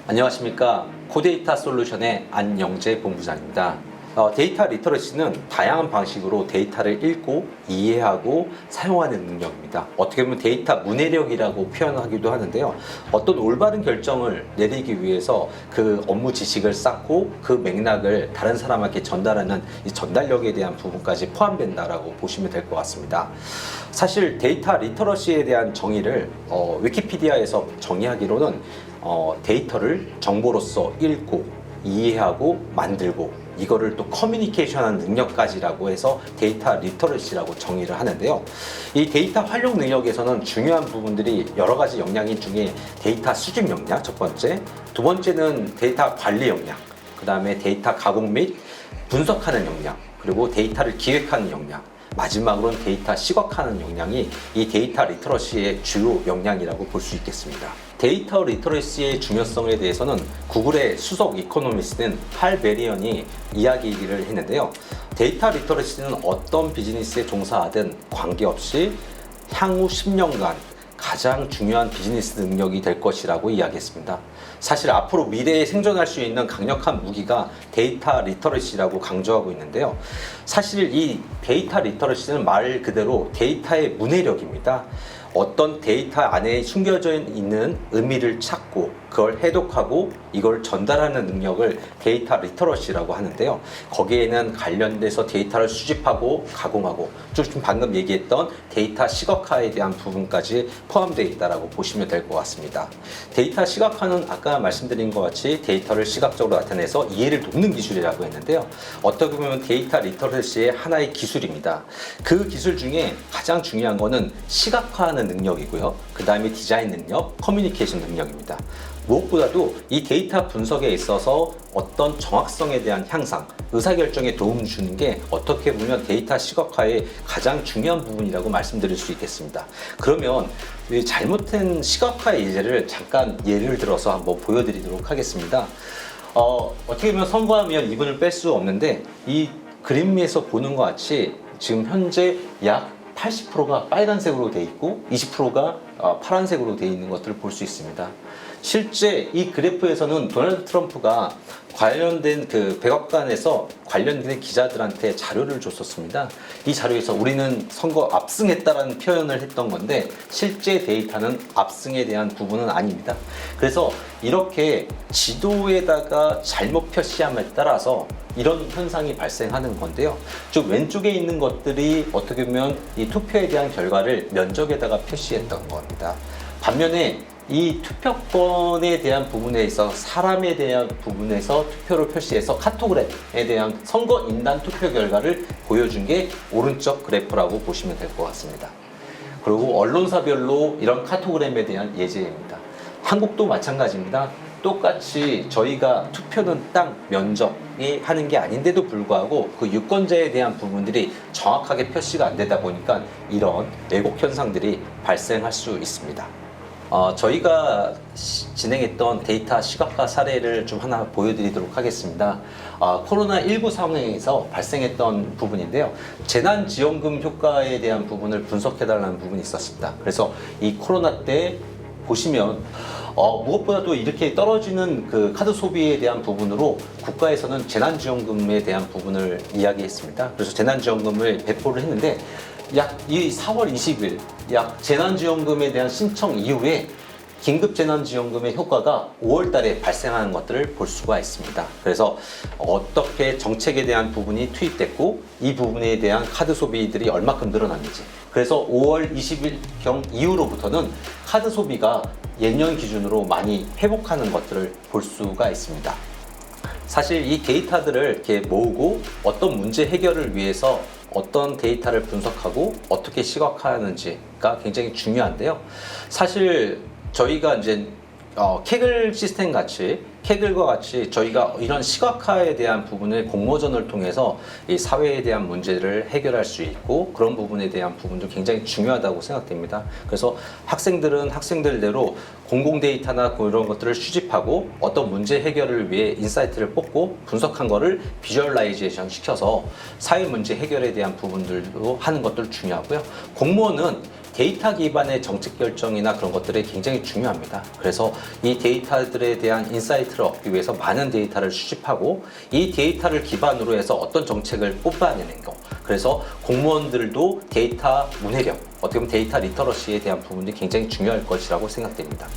안녕하십니까. 코데이터 솔루션의 안영재 본부장입니다. 데이터 리터러시는 다양한 방식으로 데이터를 읽고 이해하고 사용하는 능력입니다. 어떻게 보면 데이터 문해력이라고 표현하기도 하는데요. 어떤 올바른 결정을 내리기 위해서 그 업무 지식을 쌓고 그 맥락을 다른 사람에게 전달하는 이 전달력에 대한 부분까지 포함된다라고 보시면 될 것 같습니다. 사실 데이터 리터러시에 대한 정의를 위키피디아에서 정의하기로는 데이터를 정보로서 읽고 이해하고 만들고 이거를 또 커뮤니케이션하는 능력까지라고 해서 데이터 리터러시라고 정의를 하는데요. 이 데이터 활용 능력에서는 중요한 부분들이 여러 가지 역량 중에 데이터 수집 역량 첫 번째, 두 번째는 데이터 관리 역량, 그 다음에 데이터 가공 및 분석하는 역량, 그리고 데이터를 기획하는 역량, 마지막으로는 데이터 시각화하는 역량이 이 데이터 리터러시의 주요 역량이라고 볼 수 있겠습니다. 데이터 리터러시의 중요성에 대해서는 구글의 수석 이코노미스트인 팔 베리언이 이야기를 했는데요. 데이터 리터러시는 어떤 비즈니스에 종사하든 관계없이 향후 10년간 가장 중요한 비즈니스 능력이 될 것이라고 이야기했습니다. 사실 앞으로 미래에 생존할 수 있는 강력한 무기가 데이터 리터러시라고 강조하고 있는데요. 사실 이 데이터 리터러시는 말 그대로 데이터의 문해력입니다. 어떤 데이터 안에 숨겨져 있는 의미를 찾고 그걸 해독하고 이걸 전달하는 능력을 데이터 리터러시라고 하는데요. 거기에는 관련돼서 데이터를 수집하고 가공하고 좀 방금 얘기했던 데이터 시각화에 대한 부분까지 포함되어 있다고 보시면 될 것 같습니다. 데이터 시각화는 아까 말씀드린 것 같이 데이터를 시각적으로 나타내서 이해를 돕는 기술이라고 했는데요. 어떻게 보면 데이터 리터러시의 하나의 기술입니다. 그 기술 중에 가장 중요한 거는 시각화하는 능력이고요. 그 다음에 디자인 능력, 커뮤니케이션 능력입니다. 무엇보다도 이 데이터 분석에 있어서 어떤 정확성에 대한 향상, 의사결정에 도움을 주는 게 어떻게 보면 데이터 시각화의 가장 중요한 부분이라고 말씀드릴 수 있겠습니다. 그러면 이 잘못된 시각화의 예제를 잠깐 예를 들어서 한번 보여드리도록 하겠습니다. 어떻게 보면 선거하면 이분을 뺄 수 없는데 이 그림에서 보는 것 같이 지금 현재 약 80%가 빨간색으로 되어 있고 20%가 파란색으로 되어 있는 것들을 볼 수 있습니다. 실제 이 그래프에서는 도널드 트럼프가 관련된 그 백악관에서 관련된 기자들한테 자료를 줬었습니다. 이 자료에서 우리는 선거 압승했다라는 표현을 했던 건데 실제 데이터는 압승에 대한 부분은 아닙니다. 그래서 이렇게 지도에다가 잘못 표시함에 따라서 이런 현상이 발생하는 건데요. 좀 왼쪽에 있는 것들이 어떻게 보면 이 투표에 대한 결과를 면적에다가 표시했던 겁니다. 반면에 이 투표권에 대한 부분에 있어 사람에 대한 부분에서 투표를 표시해서 카토그램에 대한 선거 인단 투표 결과를 보여준 게 오른쪽 그래프라고 보시면 될 것 같습니다. 그리고 언론사별로 이런 카토그램에 대한 예제입니다. 한국도 마찬가지입니다. 똑같이 저희가 투표는 땅 면적이 하는 게 아닌데도 불구하고 그 유권자에 대한 부분들이 정확하게 표시가 안 되다 보니까 이런 왜곡 현상들이 발생할 수 있습니다. 저희가 진행했던 데이터 시각화 사례를 좀 하나 보여드리도록 하겠습니다. 코로나19 상황에서 발생했던 부분인데요. 재난지원금 효과에 대한 부분을 분석해달라는 부분이 있었습니다. 그래서 이 코로나 때 보시면 무엇보다도 이렇게 떨어지는 그 카드 소비에 대한 부분으로 국가에서는 재난지원금에 대한 부분을 이야기했습니다. 그래서 재난지원금을 배포를 했는데 약 이 4월 20일 약 재난지원금에 대한 신청 이후에 긴급재난지원금의 효과가 5월 달에 발생하는 것들을 볼 수가 있습니다. 그래서 어떻게 정책에 대한 부분이 투입됐고 이 부분에 대한 카드 소비들이 얼마큼 늘어났는지, 그래서 5월 20일경 이후로부터는 카드 소비가 예년 기준으로 많이 회복하는 것들을 볼 수가 있습니다. 사실 이 데이터들을 이렇게 모으고 어떤 문제 해결을 위해서 어떤 데이터를 분석하고 어떻게 시각화하는지가 굉장히 중요한데요. 사실 저희가 이제 케글 시스템 같이 케글과 같이 저희가 이런 시각화에 대한 부분을 공모전을 통해서 이 사회에 대한 문제를 해결할 수 있고 그런 부분에 대한 부분도 굉장히 중요하다고 생각됩니다. 그래서 학생들은 학생들대로 공공 데이터나 그런 것들을 수집하고 어떤 문제 해결을 위해 인사이트를 뽑고 분석한 거를 비주얼라이제이션 시켜서 사회 문제 해결에 대한 부분들도 하는 것들 중요하고요. 공무원은 데이터 기반의 정책 결정이나 그런 것들이 굉장히 중요합니다. 그래서 이 데이터들에 대한 인사이트를 얻기 위해서 많은 데이터를 수집하고 이 데이터를 기반으로 해서 어떤 정책을 뽑아내는 거. 그래서 공무원들도 데이터 문해력, 어떻게 보면 데이터 리터러시에 대한 부분이 굉장히 중요할 것이라고 생각됩니다.